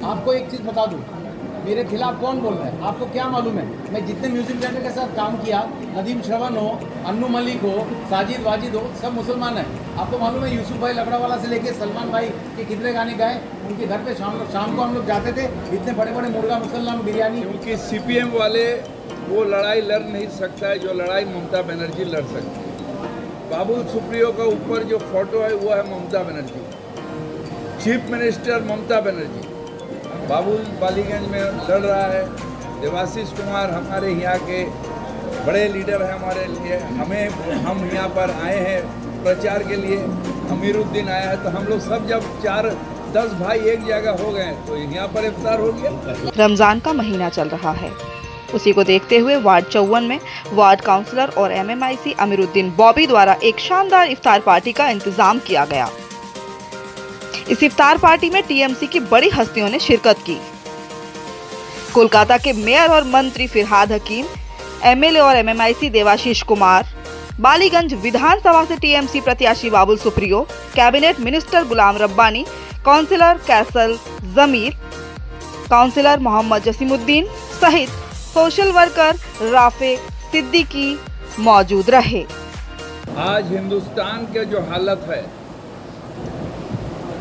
आपको एक चीज़ बता दूं, मेरे खिलाफ कौन बोल रहा है आपको क्या मालूम है? मैं जितने म्यूजिक डायरेक्टर के साथ काम किया, नदीम श्रवण हो, अन्नू मलिक हो, साजिद वाजिद हो, सब मुसलमान हैं। आपको मालूम है यूसुफ भाई लकड़ावाला से लेके सलमान भाई के कितने गाने गाए? उनके घर पे शाम को हम लोग जाते थे, इतने बड़े बड़े मुर्गा मुसलमान बिरयानी। क्योंकि सीपीएम वाले वो लड़ाई लड़ नहीं सकता है जो लड़ाई ममता बनर्जी लड़ सकती है। बाबुल सुप्रियो का ऊपर जो फोटो है वो है ममता बनर्जी, चीफ मिनिस्टर ममता बनर्जी। बाबुल बालीगंज में लड़ रहा है। देवाशीष कुमार हमारे यहाँ के बड़े लीडर हैं हमारे लिए। हम यहाँ पर आए हैं प्रचार के लिए। अमीरुद्दीन आया है, तो हम लोग सब जब 4-10 भाई एक जगह हो गए तो यहाँ पर इफ्तार हो गया। रमजान का महीना चल रहा है, उसी को देखते हुए वार्ड 54 में वार्ड काउंसलर और एमएमआईसी अमीरुद्दीन बॉबी द्वारा एक शानदार इफ्तार पार्टी का इंतजाम किया गया। इस इफ्तार पार्टी में टीएमसी की बड़ी हस्तियों ने शिरकत की। कोलकाता के मेयर और मंत्री फिरहाद हकीम, एमएलए और एमएमआईसी देवाशीष कुमार, बालीगंज विधानसभा से टीएमसी प्रत्याशी बाबुल सुप्रियो, कैबिनेट मिनिस्टर गुलाम रब्बानी, काउंसिलर कैसल जमीर, काउंसिलर मोहम्मद जसीमुद्दीन सहित सोशल वर्कर राफे सिद्दीकी मौजूद रहे। आज हिंदुस्तान के जो हालत है,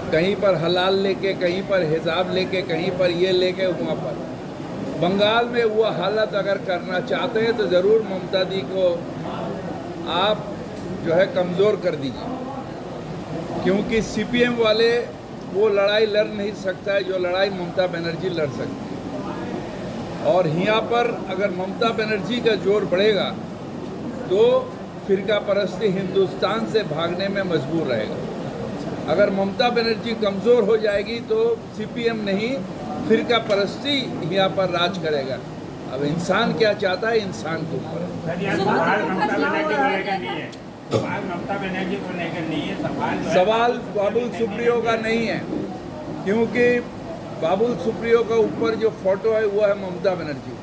कहीं पर हलाल लेके, कहीं पर हिजाब लेके, कहीं पर ये लेके, वहाँ पर बंगाल में वो हालत अगर करना चाहते हैं तो ज़रूर ममता दी को आप जो है कमज़ोर कर दीजिए। क्योंकि सीपीएम वाले वो लड़ाई लड़ नहीं सकता है जो लड़ाई ममता बनर्जी लड़ सकती है। और यहाँ पर अगर ममता बनर्जी का जोर बढ़ेगा तो फिरका परस्ती हिंदुस्तान से भागने में मजबूर रहेगा। अगर ममता बनर्जी कमज़ोर हो जाएगी तो सीपीएम नहीं, फिरका परस्ती यहाँ पर राज करेगा। अब इंसान क्या चाहता है, इंसान के ऊपर सवाल बाबुल सुप्रियो का नहीं है। क्योंकि बाबुल सुप्रियो का ऊपर जो फोटो है वो है ममता बनर्जी,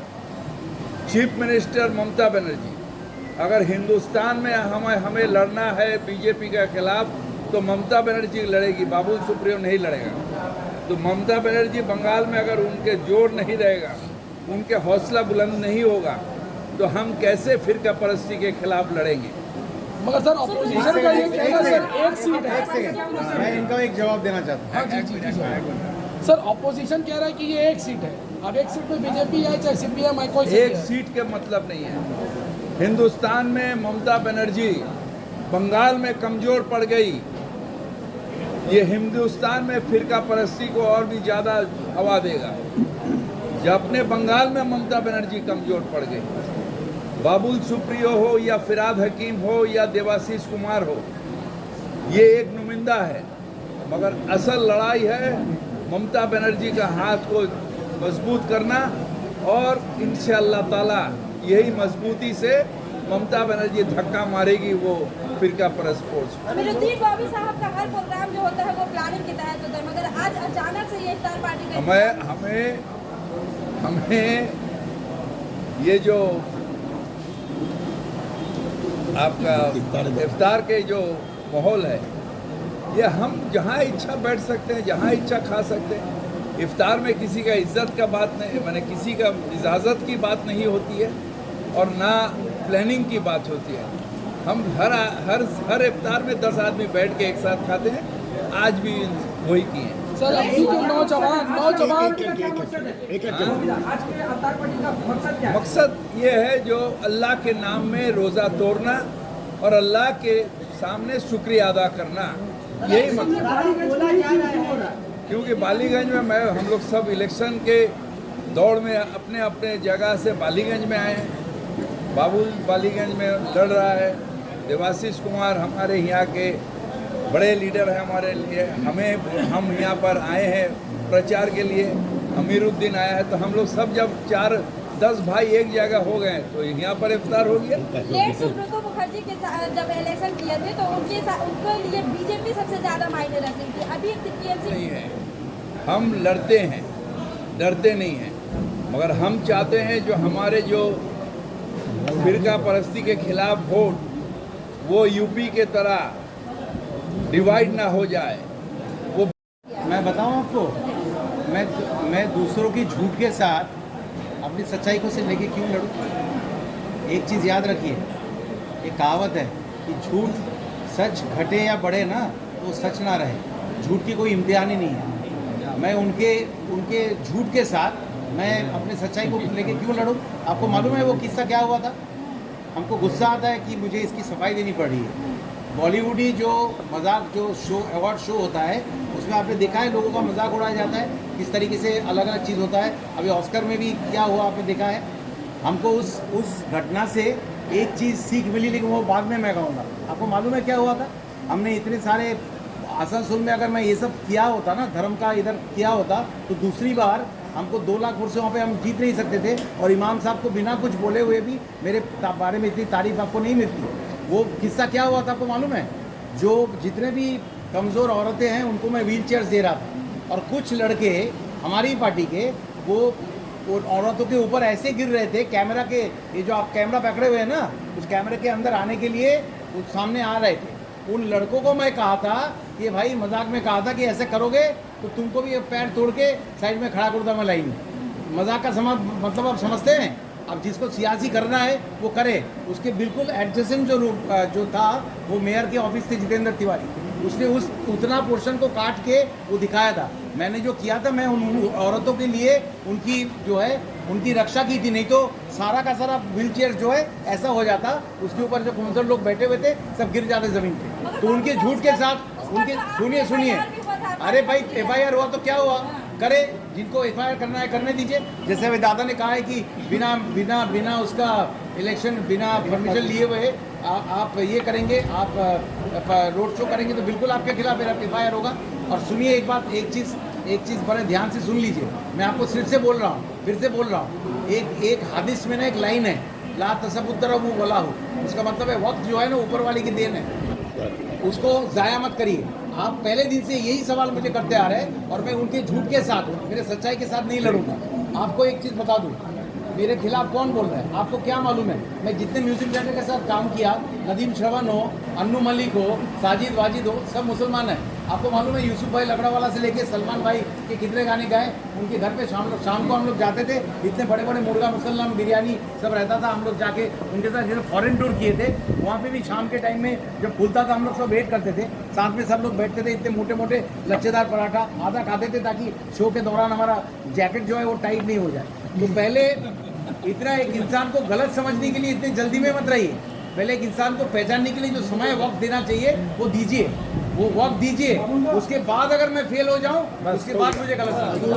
चीफ मिनिस्टर ममता बनर्जी। अगर हिंदुस्तान में हमें लड़ना है बीजेपी के खिलाफ तो ममता बनर्जी लड़ेगी, बाबुल सुप्रियो नहीं लड़ेगा। तो ममता बनर्जी बंगाल में अगर उनके जोर नहीं रहेगा, उनके हौसला बुलंद नहीं होगा, तो हम कैसे फिरका परस्ती के खिलाफ लड़ेंगे? मगर सर ऑपोजिशन का ये कहना सर एक सीट है। एक सेकंड, मैं इनका एक जवाब देना चाहता हूँ। हाँ जी सर, ऑपोजिशन कह रहा है कि ये एक सीट है। अब एक सीट में बीजेपी है चाहे सीपीएम है, कोई एक सीट के मतलब नहीं है। हिंदुस्तान में ममता बनर्जी बंगाल में कमज़ोर पड़ गई, ये हिंदुस्तान में फिरका परस्ती को और भी ज़्यादा हवा देगा। जब अपने बंगाल में ममता बनर्जी कमज़ोर पड़ गई, बाबुल सुप्रियो हो या फिरहाद हकीम हो या देवाशीष कुमार हो, ये एक नुमाइंदा है। मगर असल लड़ाई है ममता बनर्जी का हाथ को मजबूत करना, और इंशाअल्लाह ताला यही मजबूती से ममता बनर्जी धक्का मारेगी वो फिरका परस्त फोर्स। अमीरुद्दीन बॉबी साहब का हर प्रोग्राम जो होता है वो प्लानिंग के तहत होता है, मगर आज अचानक से ये इफ्तार पार्टी का हमें ये जो आपका इफ्तार के जो माहौल है, ये हम जहाँ इच्छा बैठ सकते हैं, जहाँ इच्छा खा सकते हैं। इफ्तार में किसी का इज्जत का बात नहीं, माने किसी का इजाज़त की बात नहीं होती है और ना प्लानिंग की बात होती है। हम हर इफ्तार में 10 आदमी बैठ के एक साथ खाते हैं, आज भी वही किए हैं। सर अभी के नौजवान मकसद ये है जो अल्लाह के नाम में रोज़ा तोड़ना और अल्लाह के सामने शुक्रिया अदा करना, यही मकसद। क्योंकि बालीगंज में हम लोग सब इलेक्शन के दौड़ में अपने अपने जगह से बालीगंज में आए हैं। बाबुल बालीगंज में लड़ रहा है। देवाशीष कुमार हमारे यहाँ के बड़े लीडर हैं हमारे लिए। हम यहाँ पर आए हैं प्रचार के लिए। अमीरुद्दीन आया है, तो हम लोग सब जब 4-10 भाई एक जगह हो गए तो यहाँ पर इफ्तार हो गया। लेट सुब्रतो मुखर्जी के जब इलेक्शन किए थे तो उनके लिए बीजेपी सबसे ज़्यादा मायने रखती थी। अभी टीएमसी नहीं है, हम लड़ते हैं, डरते नहीं हैं, मगर हम चाहते हैं जो हमारे जो फिरका परस्ती के खिलाफ वोट वो यूपी के तरह डिवाइड ना हो जाए। वो मैं बताऊं आपको, मैं दूसरों की झूठ के साथ अपनी सच्चाई को से लेके क्यों लड़ूं? एक चीज़ याद रखिए, एक कहावत है कि झूठ सच घटे या बढ़े ना तो सच ना रहे। झूठ की कोई इम्तिहान ही नहीं है। मैं उनके झूठ के साथ मैं अपनी सच्चाई को लेके क्यों लड़ूं? आपको मालूम है वो किस्सा क्या हुआ था? हमको गुस्सा आता है कि मुझे इसकी सफाई देनी पड़ रही है। बॉलीवुडी जो मजाक जो शो अवार्ड शो होता है उसमें आपने देखा है लोगों का मजाक उड़ाया जाता है, किस तरीके से अलग अलग चीज़ होता है। अभी ऑस्कर में भी क्या हुआ आपने देखा है। हमको उस घटना से एक चीज़ सीख मिली, लेकिन वो बाद में मैं कहूँगा। आपको मालूम है क्या हुआ था? हमने इतने सारे आसनसोल में अगर मैं ये सब किया होता ना, धर्म का इधर किया होता, तो दूसरी बार हमको 2 लाख वोट से वहाँ पे हम जीत नहीं सकते थे। और इमाम साहब को बिना कुछ बोले हुए भी मेरे बारे में इतनी तारीफ आपको नहीं मिलती। वो किस्सा क्या हुआ था आपको मालूम है? जो जितने भी कमज़ोर औरतें हैं उनको मैं व्हील चेयर्स दे रहा था, और कुछ लड़के हमारी पार्टी के वो औरतों के ऊपर ऐसे गिर रहे थे, कैमरा के, ये जो आप कैमरा पकड़े हुए हैं ना, उस कैमरे के अंदर आने के लिए वो सामने आ रहे थे। उन लड़कों को मैं कहा था कि भाई, मजाक में कहा था कि ऐसे करोगे तो तुमको भी पैर तोड़ के साइड में खड़ा कर दूंगा मैं लाइन में। मजाक का मतलब आप समझते हैं? अब जिसको सियासी करना है वो करे। उसके बिल्कुल एडजेसेंट जो था वो मेयर के ऑफिस से जितेंद्र तिवारी, उसने उतना पोर्शन को काट के वो दिखाया था। मैंने जो किया था, मैं उन औरतों के लिए उनकी जो है उनकी रक्षा की थी, नहीं तो सारा का सारा व्हील चेयर जो है ऐसा हो जाता, उसके ऊपर जो कौंसलर लोग बैठे हुए थे सब गिर जाते ज़मीन पे। तो उनके झूठ के साथ उनके सुनिए, अरे भाई FIR हुआ तो क्या हुआ, करे, जिनको FIR करना है करने दीजिए। जैसे अभी दादा ने कहा है कि बिना उसका इलेक्शन बिना परमिशन लिए हुए आप ये करेंगे, आप रोड शो करेंगे तो बिल्कुल आपके खिलाफ FIR होगा। और सुनिए एक चीज़ बड़े ध्यान से सुन लीजिए, मैं आपको फिर से बोल रहा हूँ। एक हदीस में ना एक लाइन है, ला तसब्बुत वला हो, उसका मतलब है वक्त जो है ना ऊपर वाले की देन है, उसको ज़ाया मत करिए। आप पहले दिन से यही सवाल मुझे करते आ रहे हैं, और मैं उनके झूठ के साथ, मेरे सच्चाई के साथ नहीं लड़ूंगा। आपको एक चीज़ बता दूं, मेरे खिलाफ कौन बोल रहा है आपको क्या मालूम है? मैं जितने म्यूजिक डायरेक्टर के साथ काम किया, नदीम श्रवण हो, अन्नू मलिक हो, साजिद वाजिद हो, सब मुसलमान हैं। आपको मालूम है यूसुफ भाई लकड़ावाला से लेके सलमान भाई के कितने गाने गाए। उनके घर पे शाम को हम लोग जाते थे, इतने बड़े बड़े मुर्गा मुसल्लम बिरयानी सब रहता था। हम लोग जाके उनके साथ जैसे फॉरेन टूर किए थे, वहाँ पे भी शाम के टाइम में जब खुलता था हम लोग सब वेट करते थे, साथ में सब लोग बैठते थे, इतने मोटे मोटे लच्छेदार पराठा आधा खाते थे ताकि शो के दौरान हमारा जैकेट जो है वो टाइट नहीं हो जाए। तो पहले इतना एक इंसान को गलत समझने के लिए इतनी जल्दी में मत रहिए। पहले एक इंसान को पहचानने के लिए जो समय वक्त देना चाहिए वो दीजिए, वो वक्त दीजिए। उसके बाद अगर मैं फेल हो जाऊं, उसके बाद मुझे गलत समझिए।